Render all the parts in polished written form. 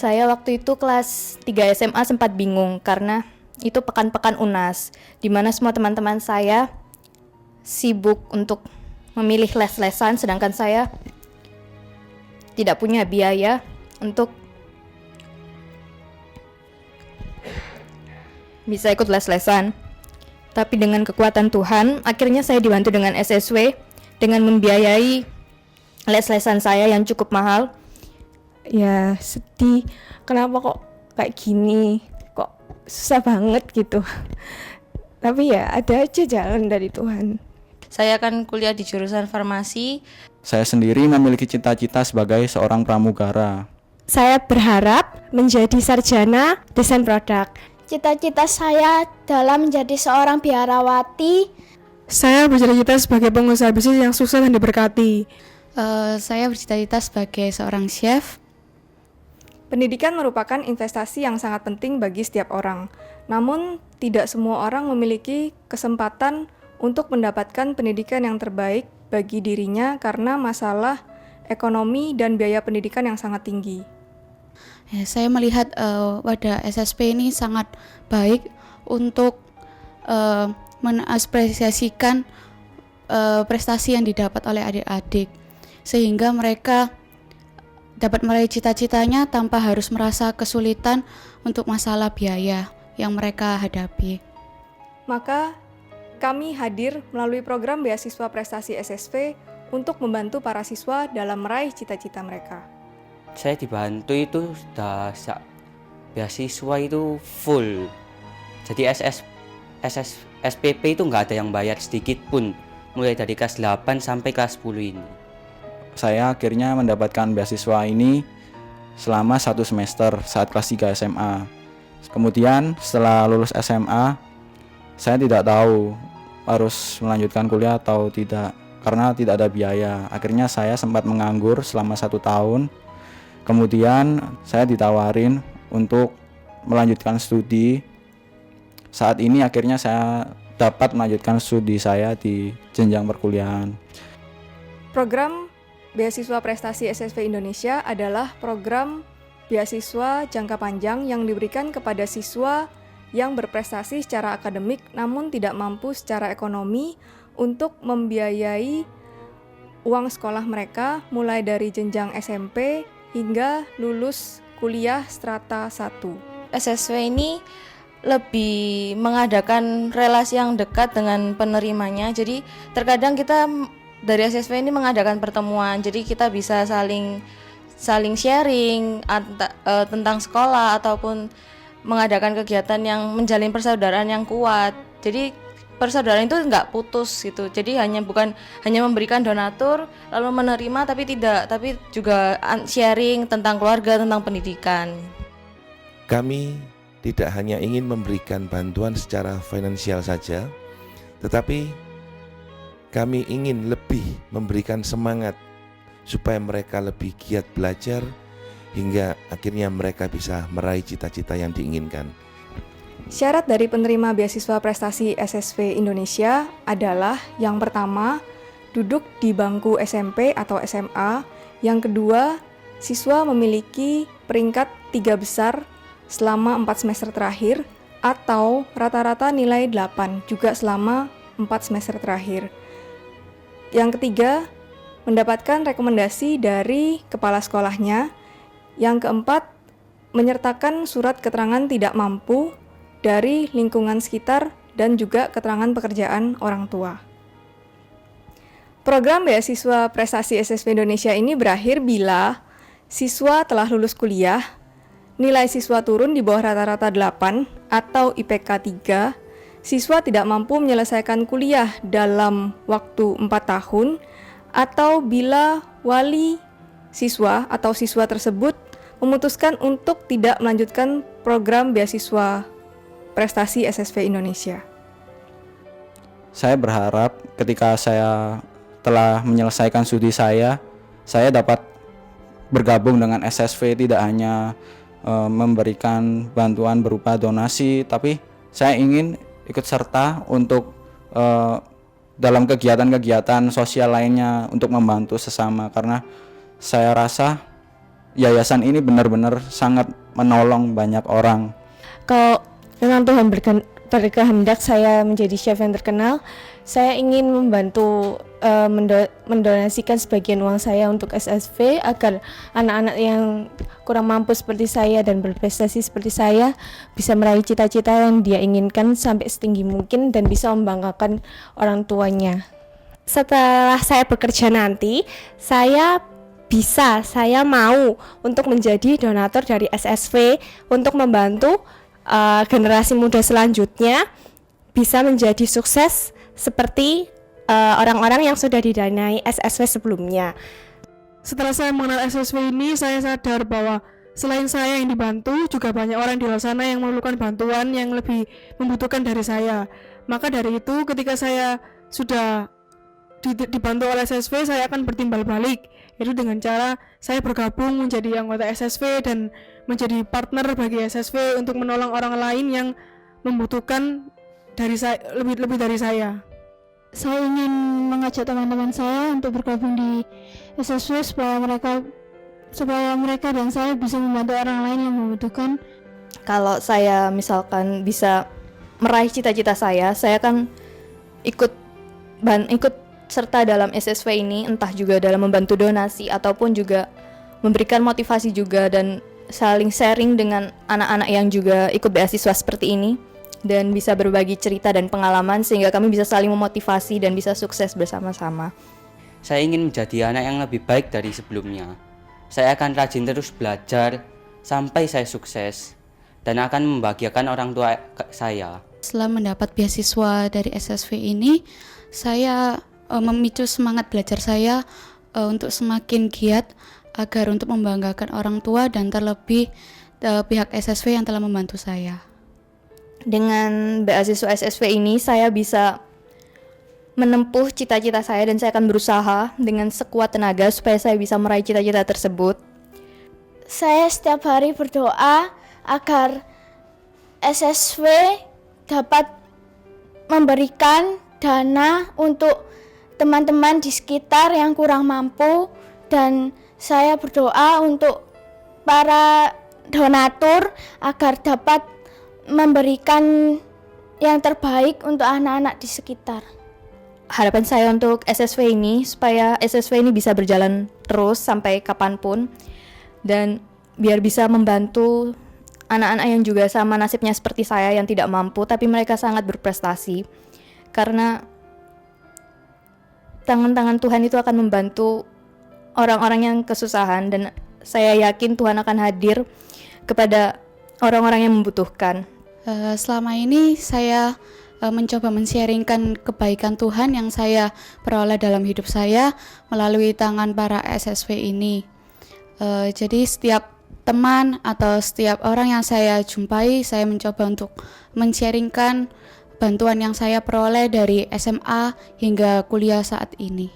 saya waktu itu kelas 3 SMA sempat bingung karena itu pekan-pekan UNAS, di mana semua teman-teman saya sibuk untuk memilih les-lesan, sedangkan saya tidak punya biaya untuk bisa ikut les-lesan. Tapi dengan kekuatan Tuhan, akhirnya saya dibantu dengan SSW dengan membiayai les-lesan saya yang cukup mahal. Ya sedih, kenapa kok kayak gini, kok susah banget gitu. Tapi ya ada aja jalan dari Tuhan. Saya akan kuliah di jurusan farmasi. Saya sendiri memiliki cita-cita sebagai seorang pramugara. Saya berharap menjadi sarjana desain produk. Cita-cita saya dalam menjadi seorang biarawati. Saya bercita-cita sebagai pengusaha bisnis yang sukses dan diberkati. Saya bercita-cita sebagai seorang chef. Pendidikan merupakan investasi yang sangat penting bagi setiap orang. Namun, tidak semua orang memiliki kesempatan untuk mendapatkan pendidikan yang terbaik bagi dirinya karena masalah ekonomi dan biaya pendidikan yang sangat tinggi. Ya, saya melihat wadah SSP ini sangat baik untuk mengapresiasikan prestasi yang didapat oleh adik-adik, sehingga mereka dapat meraih cita-citanya tanpa harus merasa kesulitan untuk masalah biaya yang mereka hadapi. Maka, kami hadir melalui program beasiswa prestasi SSV untuk membantu para siswa dalam meraih cita-cita mereka. Saya dibantu itu sudah beasiswa itu full. Jadi SPP itu nggak ada yang bayar sedikit pun, mulai dari kelas 8 sampai kelas 10 ini. Saya akhirnya mendapatkan beasiswa ini selama 1 semester saat kelas 3 SMA. Kemudian setelah lulus SMA, saya tidak tahu harus melanjutkan kuliah atau tidak karena tidak ada biaya. Akhirnya saya sempat menganggur selama 1 tahun. Kemudian saya ditawarin untuk melanjutkan studi. Saat ini akhirnya saya dapat melanjutkan studi saya di jenjang perkuliahan. Program Beasiswa Prestasi SSV Indonesia adalah program beasiswa jangka panjang yang diberikan kepada siswa yang berprestasi secara akademik namun tidak mampu secara ekonomi untuk membiayai uang sekolah mereka mulai dari jenjang SMP hingga lulus kuliah strata 1. SSW ini lebih mengadakan relasi yang dekat dengan penerimanya. Jadi terkadang kita dari SSW ini mengadakan pertemuan, jadi kita bisa saling sharing tentang sekolah ataupun mengadakan kegiatan yang menjalin persaudaraan yang kuat. Jadi persaudaraan itu nggak putus gitu. Jadi bukan hanya memberikan donatur lalu menerima tapi juga sharing tentang keluarga, tentang pendidikan. Kami tidak hanya ingin memberikan bantuan secara finansial saja, tetapi kami ingin lebih memberikan semangat supaya mereka lebih giat belajar hingga akhirnya mereka bisa meraih cita-cita yang diinginkan. Syarat dari penerima beasiswa prestasi SSV Indonesia adalah yang pertama, duduk di bangku SMP atau SMA. Yang kedua, siswa memiliki peringkat 3 besar selama 4 semester terakhir atau rata-rata nilai 8 juga selama 4 semester terakhir. Yang ketiga, mendapatkan rekomendasi dari kepala sekolahnya. Yang keempat, menyertakan surat keterangan tidak mampu dari lingkungan sekitar dan juga keterangan pekerjaan orang tua. Program beasiswa prestasi SSV Indonesia ini berakhir bila siswa telah lulus kuliah, nilai siswa turun di bawah rata-rata 8 atau IPK 3, siswa tidak mampu menyelesaikan kuliah dalam waktu 4 tahun, atau bila wali siswa atau siswa tersebut memutuskan untuk tidak melanjutkan program beasiswa prestasi SSV Indonesia. Saya berharap ketika saya telah menyelesaikan studi saya dapat bergabung dengan SSV, tidak hanya memberikan bantuan berupa donasi, tapi saya ingin ikut serta untuk dalam kegiatan-kegiatan sosial lainnya untuk membantu sesama, karena saya rasa yayasan ini benar-benar sangat menolong banyak orang. Kalau memang Tuhan berkehendak saya menjadi chef yang terkenal, saya ingin membantu mendonasikan sebagian uang saya untuk SSV agar anak-anak yang kurang mampu seperti saya dan berprestasi seperti saya bisa meraih cita-cita yang dia inginkan sampai setinggi mungkin dan bisa membanggakan orang tuanya. Setelah saya bekerja nanti, saya mau untuk menjadi donatur dari SSV untuk membantu generasi muda selanjutnya bisa menjadi sukses seperti orang-orang yang sudah didanai SSV sebelumnya. Setelah saya mengenal SSV ini, saya sadar bahwa selain saya yang dibantu, juga banyak orang di luar sana yang memerlukan bantuan yang lebih membutuhkan dari saya. Maka dari itu, ketika saya sudah dibantu oleh SSV, saya akan bertimbal balik, yaitu dengan cara saya bergabung menjadi anggota SSV dan menjadi partner bagi SSV untuk menolong orang lain yang membutuhkan dari saya, lebih dari saya. Saya ingin mengajak teman-teman saya untuk bergabung di SSV supaya mereka dan saya bisa membantu orang lain yang membutuhkan. Kalau saya misalkan bisa meraih cita-cita saya akan ikut serta dalam SSV ini, entah juga dalam membantu donasi ataupun juga memberikan motivasi juga dan saling sharing dengan anak-anak yang juga ikut beasiswa seperti ini dan bisa berbagi cerita dan pengalaman sehingga kami bisa saling memotivasi dan bisa sukses bersama-sama. Saya ingin menjadi anak yang lebih baik dari sebelumnya. Saya akan rajin terus belajar sampai saya sukses dan akan membahagiakan orang tua saya. Setelah mendapat beasiswa dari SSV ini, saya memicu semangat belajar saya untuk semakin giat agar untuk membanggakan orang tua dan terlebih pihak SSV yang telah membantu saya. Dengan beasiswa SSV ini saya bisa menempuh cita-cita saya dan saya akan berusaha dengan sekuat tenaga supaya saya bisa meraih cita-cita tersebut. Saya setiap hari berdoa agar SSV dapat memberikan dana untuk teman-teman di sekitar yang kurang mampu, dan saya berdoa untuk para donatur agar dapat memberikan yang terbaik untuk anak-anak di sekitar. Harapan saya untuk SSV ini supaya SSV ini bisa berjalan terus sampai kapanpun dan biar bisa membantu anak-anak yang juga sama nasibnya seperti saya yang tidak mampu tapi mereka sangat berprestasi, karena tangan-tangan Tuhan itu akan membantu orang-orang yang kesusahan dan saya yakin Tuhan akan hadir kepada orang-orang yang membutuhkan. Selama ini saya mencoba men-sharingkan kebaikan Tuhan yang saya peroleh dalam hidup saya melalui tangan para SSV ini. Jadi setiap teman atau setiap orang yang saya jumpai, saya mencoba untuk men-sharingkan bantuan yang saya peroleh dari SMA hingga kuliah saat ini.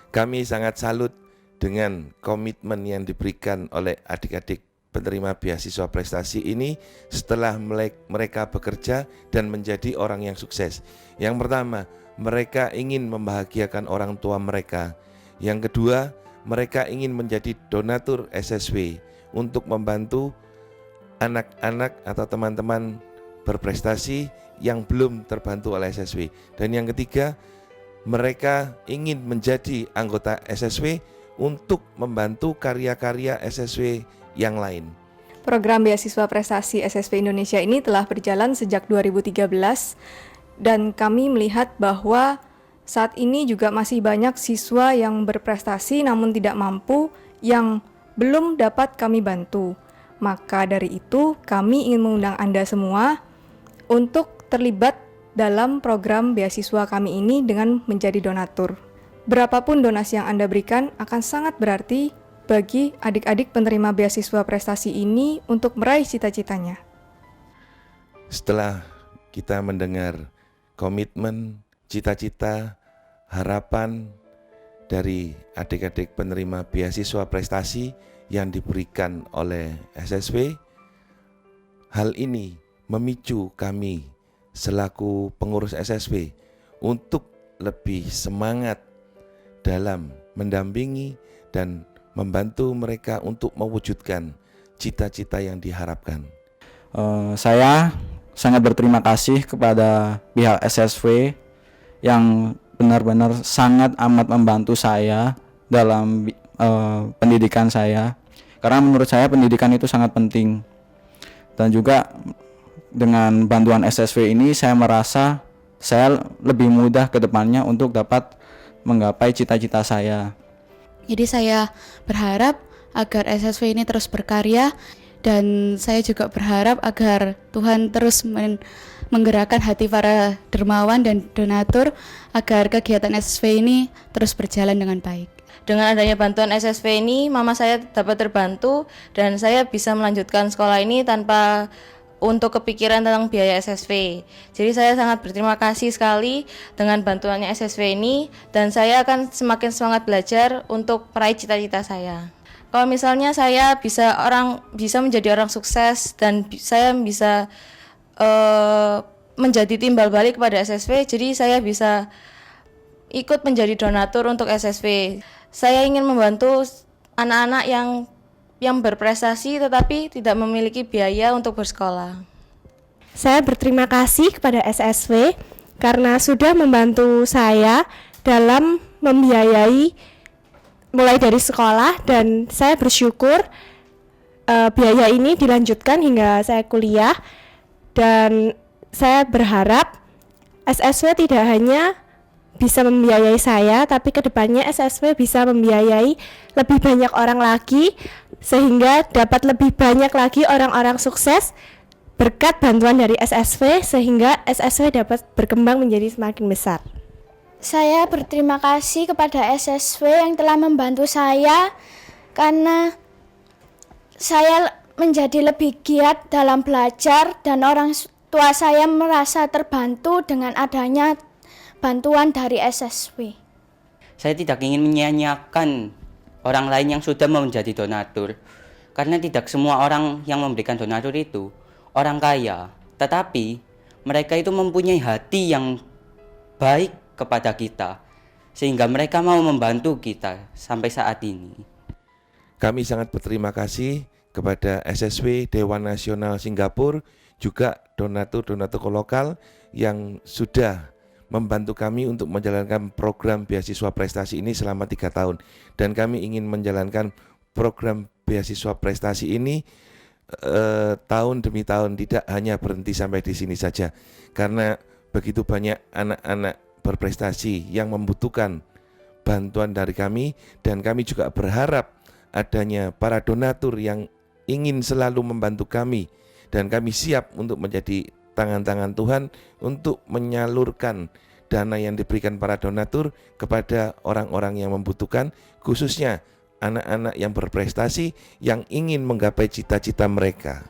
Kami sangat salut dengan komitmen yang diberikan oleh adik-adik penerima beasiswa prestasi ini setelah mereka bekerja dan menjadi orang yang sukses. Yang pertama, mereka ingin membahagiakan orang tua mereka. Yang kedua, mereka ingin menjadi donatur SSW untuk membantu anak-anak atau teman-teman berprestasi yang belum terbantu oleh SSW. Dan yang ketiga, mereka ingin menjadi anggota SSW untuk membantu karya-karya SSW yang lain. Program Beasiswa Prestasi SSV Indonesia ini telah berjalan sejak 2013 dan kami melihat bahwa saat ini juga masih banyak siswa yang berprestasi namun tidak mampu yang belum dapat kami bantu. Maka dari itu kami ingin mengundang Anda semua untuk terlibat dalam program beasiswa kami ini dengan menjadi donatur. Berapapun donasi yang Anda berikan akan sangat berarti bagi adik-adik penerima beasiswa prestasi ini untuk meraih cita-citanya. Setelah kita mendengar komitmen, cita-cita, harapan dari adik-adik penerima beasiswa prestasi yang diberikan oleh SSW, hal ini memicu kami selaku pengurus SSW untuk lebih semangat dalam mendampingi dan membantu mereka untuk mewujudkan cita-cita yang diharapkan. Saya sangat berterima kasih kepada pihak SSV yang benar-benar sangat amat membantu saya dalam pendidikan saya, karena menurut saya pendidikan itu sangat penting. Dan juga dengan bantuan SSV ini saya merasa saya lebih mudah ke depannya untuk dapat menggapai cita-cita saya. Jadi saya berharap agar SSV ini terus berkarya, dan saya juga berharap agar Tuhan terus menggerakkan hati para dermawan dan donatur agar kegiatan SSV ini terus berjalan dengan baik. Dengan adanya bantuan SSV ini, mama saya dapat terbantu dan saya bisa melanjutkan sekolah ini tanpa untuk kepikiran tentang biaya SSV. Jadi saya sangat berterima kasih sekali dengan bantuannya SSV ini, dan saya akan semakin semangat belajar untuk meraih cita-cita saya. Kalau misalnya saya bisa menjadi orang sukses dan saya bisa menjadi timbal balik kepada SSV, jadi saya bisa ikut menjadi donatur untuk SSV. Saya ingin membantu anak-anak yang berprestasi tetapi tidak memiliki biaya untuk bersekolah. Saya berterima kasih kepada SSV karena sudah membantu saya dalam membiayai mulai dari sekolah, dan saya bersyukur biaya ini dilanjutkan hingga saya kuliah, dan saya berharap SSV tidak hanya bisa membiayai saya, tapi kedepannya SSV bisa membiayai lebih banyak orang lagi, sehingga dapat lebih banyak lagi orang-orang sukses berkat bantuan dari SSV, sehingga SSV dapat berkembang menjadi semakin besar. Saya berterima kasih kepada SSV yang telah membantu saya, karena saya menjadi lebih giat dalam belajar dan orang tua saya merasa terbantu dengan adanya bantuan dari SSV. Saya tidak ingin menyia-nyiakan orang lain yang sudah menjadi donatur, karena tidak semua orang yang memberikan donatur itu orang kaya, tetapi mereka itu mempunyai hati yang baik kepada kita, sehingga mereka mau membantu kita sampai saat ini. Kami sangat berterima kasih kepada SSW Dewan Nasional Singapura, juga donatur-donatur lokal yang sudah membantu kami untuk menjalankan program beasiswa prestasi ini selama 3 tahun. Dan kami ingin menjalankan program beasiswa prestasi ini tahun demi tahun, tidak hanya berhenti sampai di sini saja. Karena begitu banyak anak-anak berprestasi yang membutuhkan bantuan dari kami, dan kami juga berharap adanya para donatur yang ingin selalu membantu kami, dan kami siap untuk menjadi tangan-tangan Tuhan untuk menyalurkan dana yang diberikan para donatur kepada orang-orang yang membutuhkan, khususnya anak-anak yang berprestasi yang ingin menggapai cita-cita mereka.